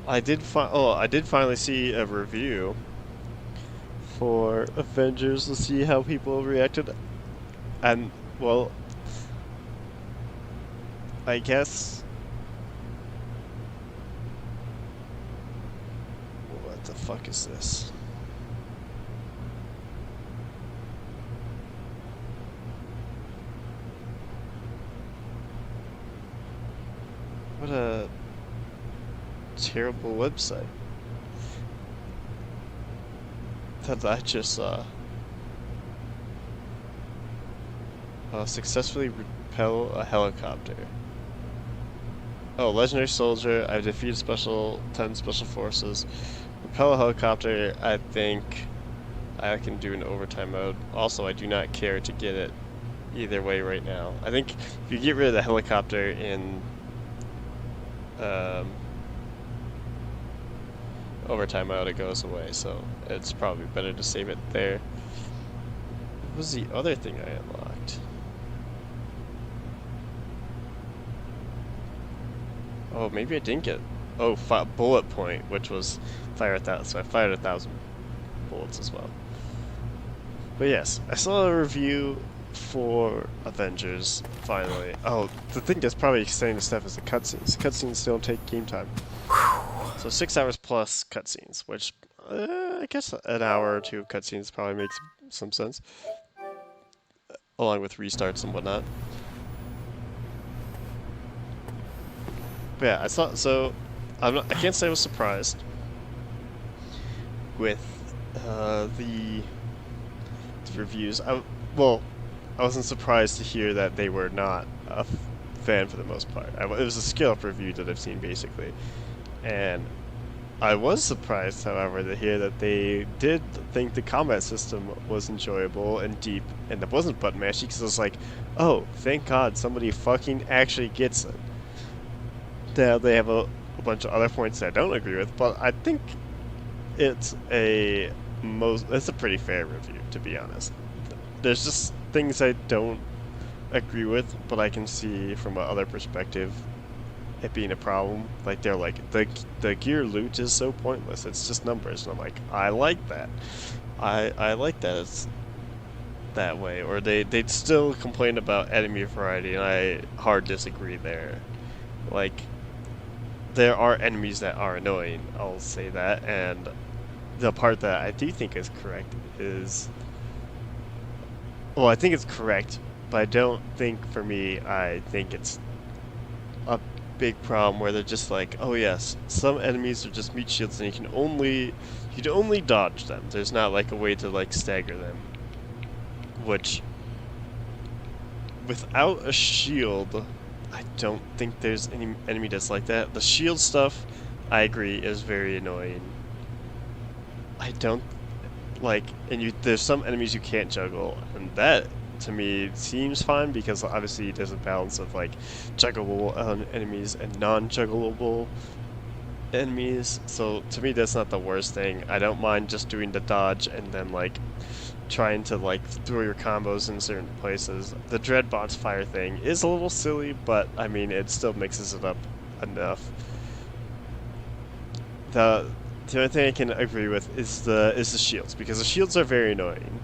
I did finally see a review for Avengers to see how people reacted, and well, I guess what the fuck is this? What a terrible website that I just saw. Successfully repel a helicopter. Oh, legendary soldier. I've defeated 10 special forces. Repel a helicopter. I think I can do an overtime mode. Also, I do not care to get it either way right now. I think if you get rid of the helicopter in um, overtime mode, it goes away. So it's probably better to save it there. What was the other thing I unlocked? Oh, maybe I didn't get. Oh, bullet point, which was fire 1,000. So I fired 1,000 bullets as well. But yes, I saw a review for Avengers finally. Oh, the thing that's probably extending the stuff is the cutscenes. Cutscenes don't take game time. So 6 hours plus cutscenes, which I guess an hour or two of cutscenes probably makes some sense, along with restarts and whatnot. But yeah, I saw. So I can't say I was surprised with the reviews. Well, I wasn't surprised to hear that they were not a fan for the most part. It was a scale-up review that I've seen basically, and I was surprised, however, to hear that they did think the combat system was enjoyable and deep, and that wasn't button mashy. Because I was like, oh, thank God somebody fucking actually gets it. Now they have a bunch of other points that I don't agree with, but I think it's it's a pretty fair review, to be honest. There's just things I don't agree with, but I can see from another perspective it being a problem. Like they're like the gear loot is so pointless. It's just numbers, and I'm like, I like that. I like that it's that way. Or they'd still complain about enemy variety, and I hard disagree there. Like there are enemies that are annoying, I'll say that, and the part that I do think is correct is, well, I think it's correct, but I don't think, for me, I think it's a big problem where they're just like, oh yes, some enemies are just meat shields and you can only dodge them. There's not like a way to like stagger them, which without a shield, I don't think there's any enemy that's like that. The shield stuff, I agree, is very annoying. I don't like, and there's some enemies you can't juggle, and that to me seems fine because obviously there's a balance of like juggleable enemies and non-juggleable enemies. So to me, that's not the worst thing. I don't mind just doing the dodge and then like trying to like throw your combos in certain places. The Dreadbot's fire thing is a little silly, but I mean it still mixes it up enough. The only thing I can agree with is the shields, because the shields are very annoying,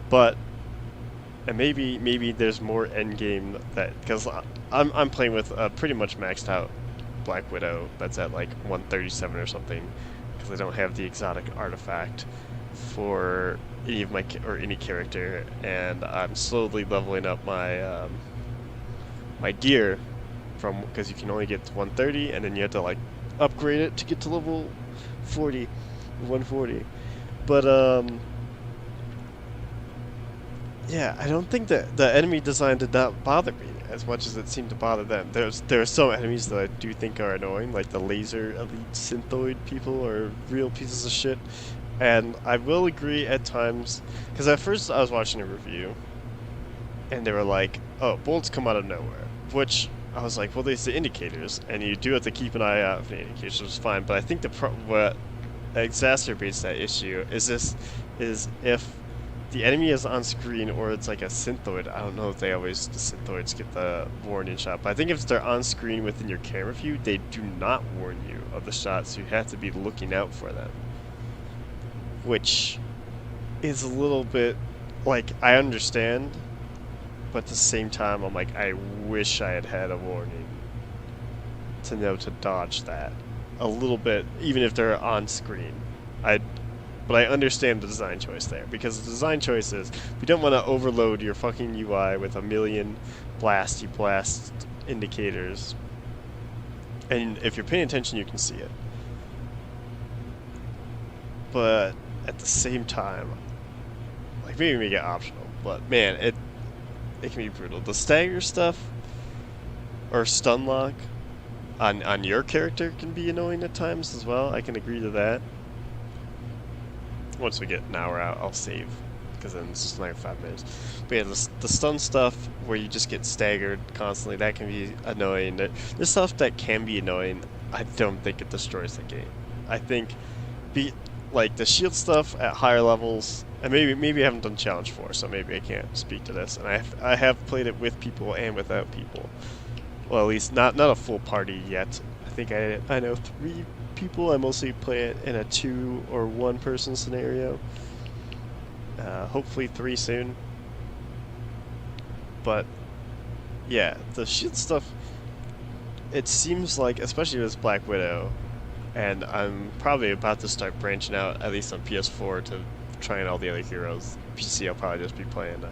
but and maybe there's more end game that, because I'm playing with a pretty much maxed out Black Widow that's at like 137 or something, because I don't have the exotic artifact for any of my or any character, and I'm slowly leveling up my my gear from, because you can only get to 130 and then you have to like upgrade it to get to level 140. But yeah, I don't think that the enemy design did not bother me as much as it seemed to bother them. There are some enemies that I do think are annoying, like the laser elite synthoid people are real pieces of shit. And I will agree at times, because at first I was watching a review, and they were like, "Oh, bullets come out of nowhere," which I was like, "Well, there's the indicators, and you do have to keep an eye out for the indicators, which is fine." But I think what exacerbates that issue is if the enemy is on screen or it's like a synthoid. I don't know if they always the synthoids get the warning shot, but I think if they're on screen within your camera view, they do not warn you of the shots. So you have to be looking out for them, which is a little bit like I understand, but at the same time I'm like I wish I had had a warning to know to dodge that a little bit, even if they're on screen. I But I understand the design choice there, because the design choice is you don't want to overload your fucking UI with a million blasty blast indicators. And if you're paying attention, you can see it. But at the same time, like maybe make it optional, but man, it can be brutal. The stagger stuff or stun lock on your character can be annoying at times as well. I can agree to that. Once we get an hour out, I'll save, because then it's just like 5 minutes. But yeah, the stun stuff where you just get staggered constantly, that can be annoying. There's stuff that can be annoying. I don't think it destroys the game. I think like the shield stuff at higher levels, and maybe I haven't done challenge 4, so maybe I can't speak to this. And I have played it with people and without people. Well, at least not a full party yet. I think I know 3 people. I mostly play it in a 2 or 1 person scenario. Hopefully 3 soon. But yeah, the shield stuff, it seems like, especially with Black Widow, and I'm probably about to start branching out, at least on PS4, to trying all the other heroes. PC, I'll probably just be playing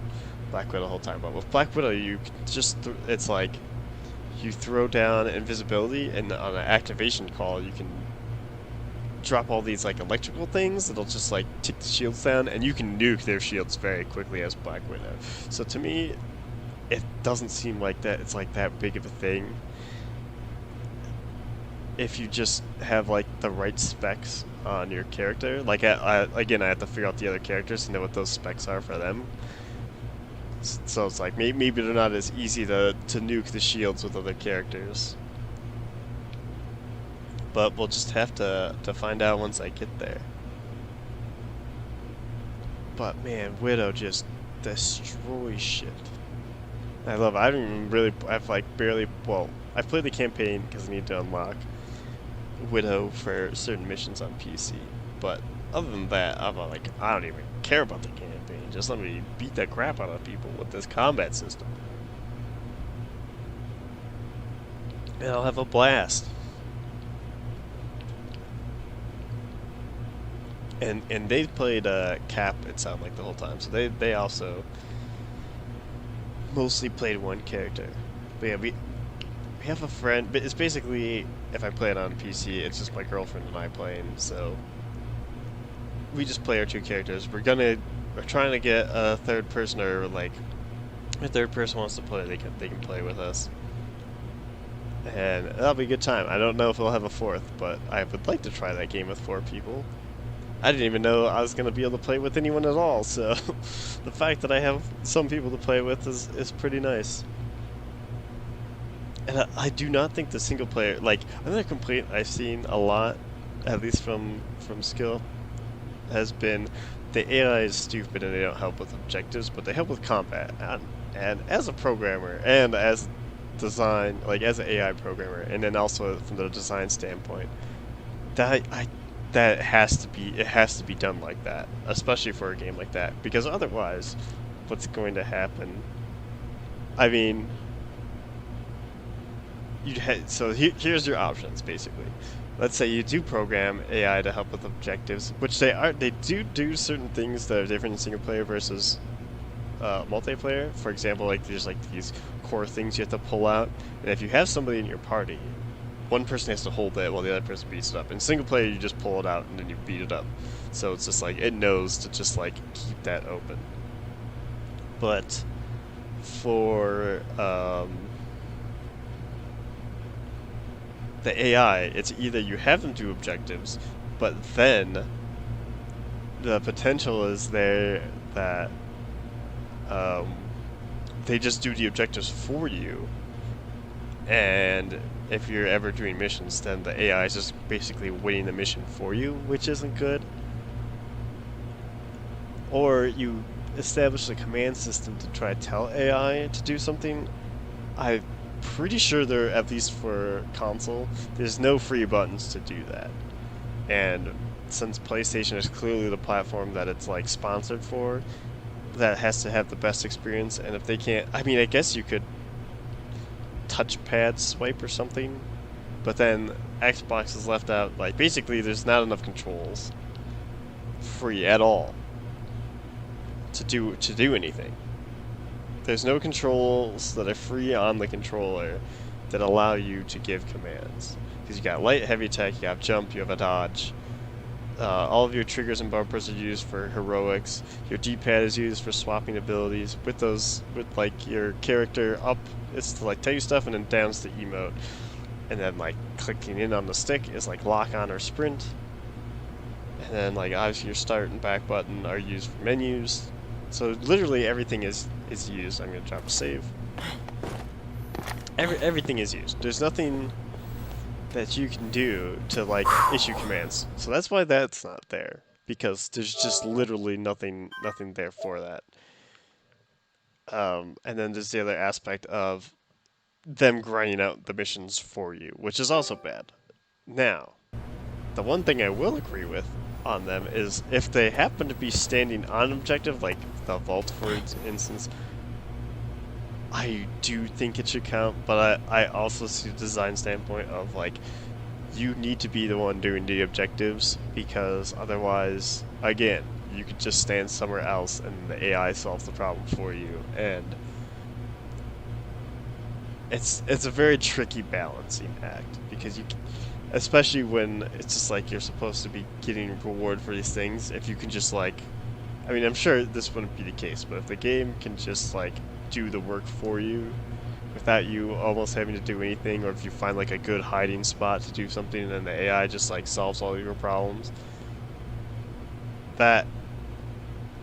Black Widow the whole time. But with Black Widow, you just, it's like you throw down invisibility, and on an activation call, you can drop all these like electrical things that'll just like tick the shields down, and you can nuke their shields very quickly as Black Widow. So to me, it doesn't seem like that it's like that big of a thing if you just have like the right specs on your character. Like again, I have to figure out the other characters to know what those specs are for them. So it's like maybe they're not as easy to nuke the shields with other characters. But we'll just have to find out once I get there. But man, Widow just destroys shit. I love it. I haven't even really, I've like barely, well, I've played the campaign because I need to unlock Widow for certain missions on PC. But other than that, I'm like, I don't even care about the campaign. Just let me beat the crap out of people with this combat system. And I'll have a blast. And they played Cap, it sounded like, the whole time. So they also mostly played one character. But yeah, we have a friend, but it's basically, if I play it on PC, it's just my girlfriend and I playing, so we just play our 2 characters. We're trying to get a third person, or like if a third person wants to play, they can play with us. And that'll be a good time. I don't know if we'll have a 4th, but I would like to try that game with 4 people. I didn't even know I was going to be able to play with anyone at all, so the fact that I have some people to play with is pretty nice. And I do not think the single player, like, another complaint I've seen a lot, at least from Skill, has been the AI is stupid and they don't help with objectives, but they help with combat. And as a programmer, and as design, like as an AI programmer, and then also from the design standpoint, that has to be done like that, especially for a game like that, because otherwise, what's going to happen? I mean, here's your options basically. Let's say you do program AI to help with objectives, which they do certain things that are different in single player versus multiplayer. For example, like there's like these core things you have to pull out, and if you have somebody in your party, one person has to hold it while the other person beats it up. In single player, you just pull it out and then you beat it up. So it's just like, it knows to just like keep that open. But for the AI, it's either you have them do objectives, but then the potential is there that they just do the objectives for you, and if you're ever doing missions, then the AI is just basically winning the mission for you, which isn't good. Or you established a command system to try to tell AI to do something, I'm pretty sure there, at least for console, there's no free buttons to do that. And since PlayStation is clearly the platform that it's like sponsored for, that has to have the best experience. And if they can't, I mean, I guess you could touchpad swipe or something, but then Xbox is left out. Like basically, there's not enough controls free at all to do anything. There's no controls that are free on the controller that allow you to give commands. Because you got light, heavy attack, you have jump, you have a dodge. All of your triggers and bumpers are used for heroics. Your D-pad is used for swapping abilities. With like your character up, it's to like tell you stuff, and then down's to emote. And then like clicking in on the stick is like lock on or sprint. And then like obviously your start and back button are used for menus. So literally everything is used. I'm gonna drop a save. Everything is used. There's nothing that you can do to like issue commands. So that's why that's not there, because there's just literally nothing there for that. And then there's the other aspect of them grinding out the missions for you, which is also bad. Now, the one thing I will agree with on them is if they happen to be standing on objective, like the vault for instance, I do think it should count, but I also see the design standpoint of like, you need to be the one doing the objectives, because otherwise, again, you could just stand somewhere else and the AI solves the problem for you, and it's a very tricky balancing act, because you, especially when it's just like you're supposed to be getting reward for these things, if you can just like, I mean, I'm sure this wouldn't be the case, but if the game can just like do the work for you without you almost having to do anything, or if you find like a good hiding spot to do something and then the AI just like solves all your problems, that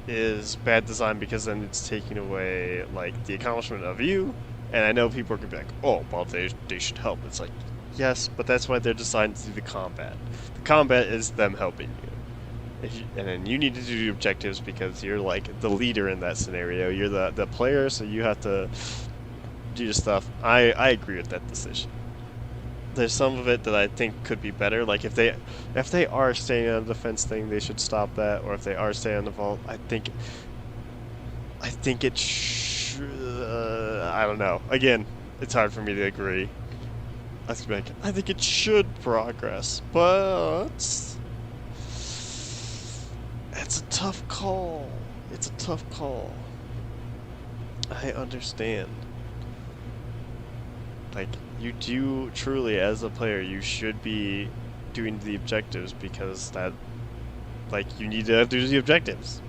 is bad design, because then it's taking away like the accomplishment of you. And I know people are gonna be like, oh, well, they should help. It's like, yes, but that's why they're designed to do the combat. The combat is them helping you. And then you need to do the objectives because you're like the leader in that scenario. You're the player, so you have to do the stuff. I agree with that decision. There's some of it that I think could be better. Like if they are staying on the defense thing, they should stop that. Or if they are staying on the vault, I think it I don't know. Again, it's hard for me to agree. I think it should progress, but it's a tough call. It's a tough call. I understand. Like, you do truly, as a player, you should be doing the objectives, because that, like, you need to do the objectives.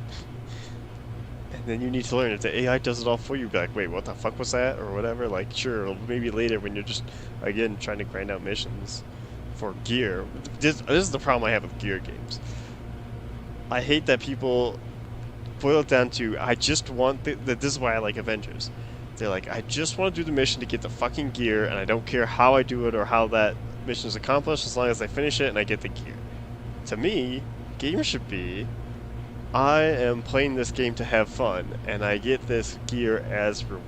And then you need to learn. If the AI does it all for you, be like, wait, what the fuck was that? Or whatever. Like, sure, maybe later when you're just, again, trying to grind out missions for gear. This is the problem I have with gear games. I hate that people boil it down to, I just want, this is why I like Avengers. They're like, I just want to do the mission to get the fucking gear, and I don't care how I do it or how that mission is accomplished, as long as I finish it and I get the gear. To me, gamer should be, I am playing this game to have fun, and I get this gear as reward.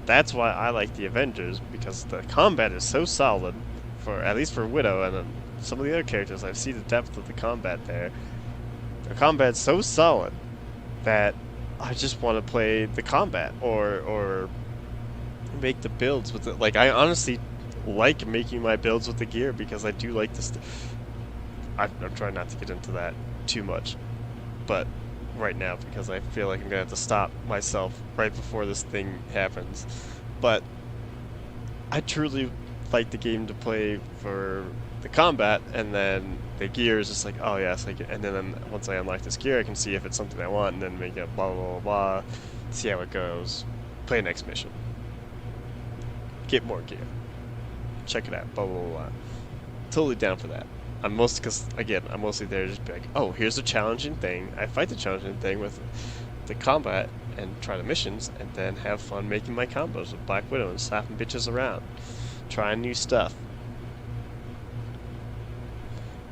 That's why I like the Avengers, because the combat is so solid, for at least for Widow, and some of the other characters, I see the depth of the combat there. The combat's so solid that I just want to play the combat, or make the builds with it. Like, I honestly like making my builds with the gear, because I do like this. I'm trying not to get into that too much, but right now, because I feel like I'm gonna have to stop myself right before this thing happens. But I truly like the game to play for the combat, and then the gear is just like, oh yes, and then once I unlock this gear, I can see if it's something I want, and then make it blah blah blah blah, see how it goes, play next mission, get more gear, check it out, blah blah blah. Totally down for that. I'm mostly there to just be like, oh, here's a challenging thing. I fight the challenging thing with the combat and try the missions, and then have fun making my combos with Black Widow and slapping bitches around, trying new stuff.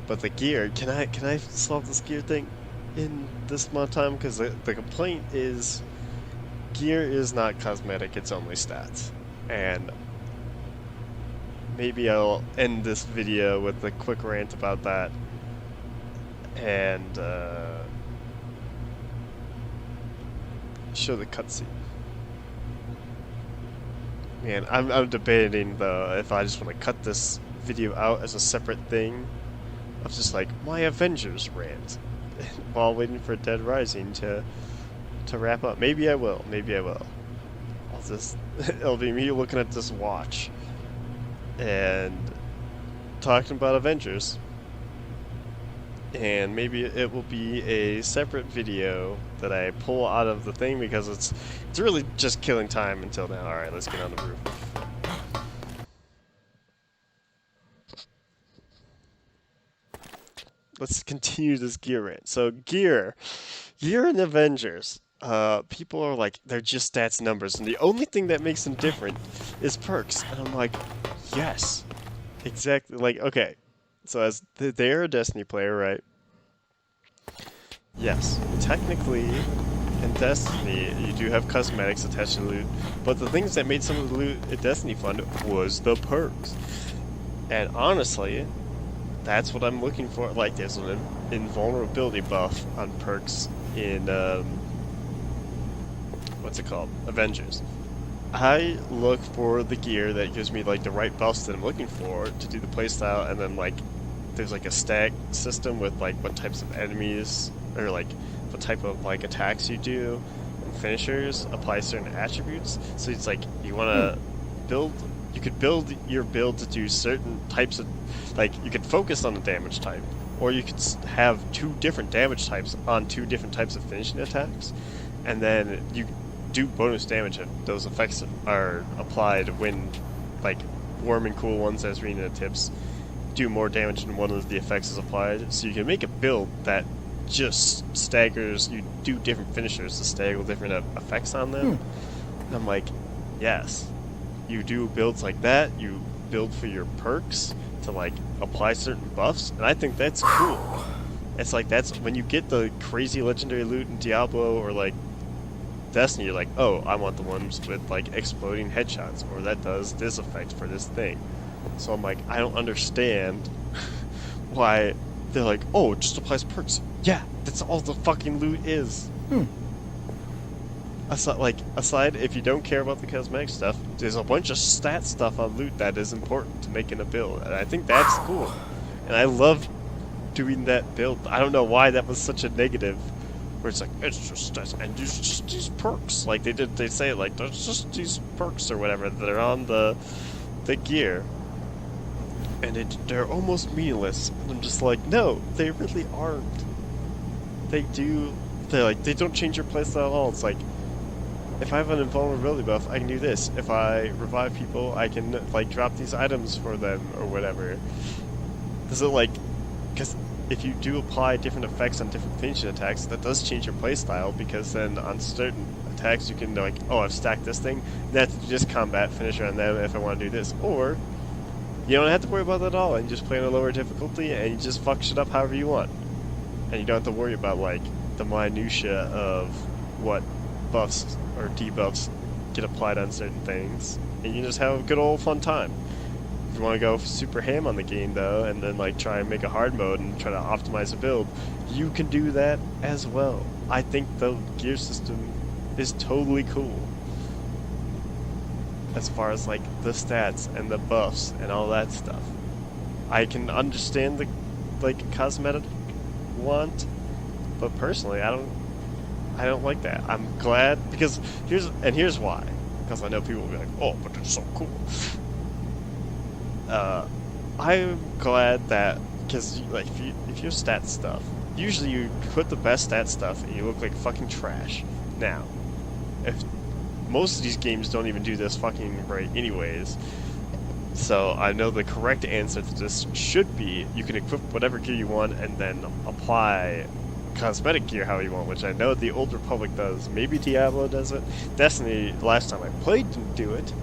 But the gear, can I solve this gear thing? in this amount of time because the complaint is gear is not cosmetic, it's only stats. And maybe I'll end this video with a quick rant about that and show the cutscene. Man, I'm debating though if I just want to cut this video out as a separate thing of just like my Avengers rant while waiting for Dead Rising to wrap up. Maybe I will. Maybe I will. I'll just it'll be me looking at this watch and talking about Avengers. And maybe it will be a separate video that I pull out of the thing because it's really just killing time until now. All right, let's get on the roof. Let's continue this gear rant. So gear in Avengers. People are like they're just stats numbers, and the only thing that makes them different is perks. And I'm like, yes, exactly. Like, okay, so as they're a Destiny player, right? Yes, technically, in Destiny, you do have cosmetics attached to loot, but the things that made some of the loot in Destiny fun was the perks. And honestly, that's what I'm looking for. Like, there's an invulnerability buff on perks in, what's it called? Avengers. I look for the gear that gives me, like, the right buffs that I'm looking for to do the playstyle, and then, like, there's, like, a stack system with, like, what types of enemies, or, like, what type of, like, attacks you do, and finishers apply certain attributes. So it's like, you want to build, you could build your build to do certain types of, like, you could focus on the damage type, or you could have two different damage types on two different types of finishing attacks, and then you do bonus damage if those effects are applied when, like, warm and cool ones, as reading the tips, do more damage when one of the effects is applied. So you can make a build that just staggers, you do different finishers to stagger different effects on them. And I'm like, yes, you do builds like that, you build for your perks to, like, apply certain buffs, and I think that's cool. It's like, that's when you get the crazy legendary loot in Diablo or, like, Destiny, you're like, oh, I want the ones with, like, exploding headshots, or that does this effect for this thing. So I'm like, I don't understand why they're like, oh, it just applies perks. Yeah, that's all the fucking loot is. Aside, if you don't care about the cosmetic stuff, there's a bunch of stat stuff on loot that is important to making a build, and I think that's cool. And I love doing that build. I don't know why that was such a negative, where it's like, it's just stats, and there's just these perks. Like, they say it like, there's just these perks or whatever that are on the gear. And they're almost meaningless. And I'm just like, no, they really aren't. They don't change your playstyle at all. It's like, if I have an invulnerability buff, I can do this. If I revive people, I can, like, drop these items for them or whatever. Is it like, because if you do apply different effects on different finishing attacks, that does change your playstyle, because then on certain attacks you can, like, oh, I've stacked this thing, that's just combat finisher on them if I want to do this. Or you don't have to worry about that at all, and you just play on a lower difficulty, and you just fuck shit up however you want. And you don't have to worry about, like, the minutia of what buffs or debuffs get applied on certain things. And you just have a good old fun time. If you want to go super ham on the game, though, and then, like, try and make a hard mode and try to optimize a build, you can do that as well. I think the gear system is totally cool. As far as, like, the stats and the buffs and all that stuff. I can understand the, like, cosmetic want, but personally, I don't like that. I'm glad, because here's why. Because I know people will be like, oh, but it's so cool. I'm glad that, because, like, if you're stat stuff, usually you put the best stat stuff and you look like fucking trash. Now, if most of these games don't even do this fucking right anyways, so I know the correct answer to this should be you can equip whatever gear you want and then apply cosmetic gear how you want, which I know the Old Republic does. Maybe Diablo does it. Destiny, last time I played, didn't do it.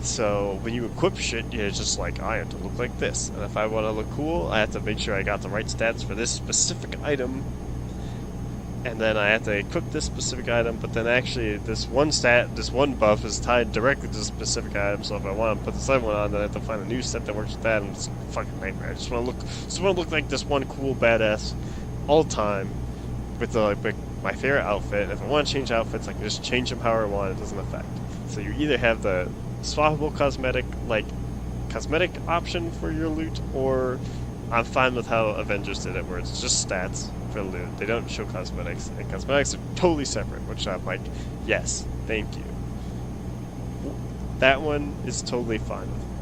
So when you equip shit, it's just like, I have to look like this, and if I want to look cool, I have to make sure I got the right stats for this specific item, and then I have to equip this specific item, but then actually this one buff is tied directly to this specific item, so if I want to put this other one on, then I have to find a new set that works with that, and it's a fucking nightmare. I just want to look like this one cool badass all the time with my favorite outfit. And if I want to change outfits, I can just change them however I want, it doesn't affect. So you either have the swappable cosmetic option for your loot, or I'm fine with how Avengers did it, where it's just stats for loot. They don't show cosmetics, and cosmetics are totally separate, which I'm like, yes, thank you. That one is totally fine with me.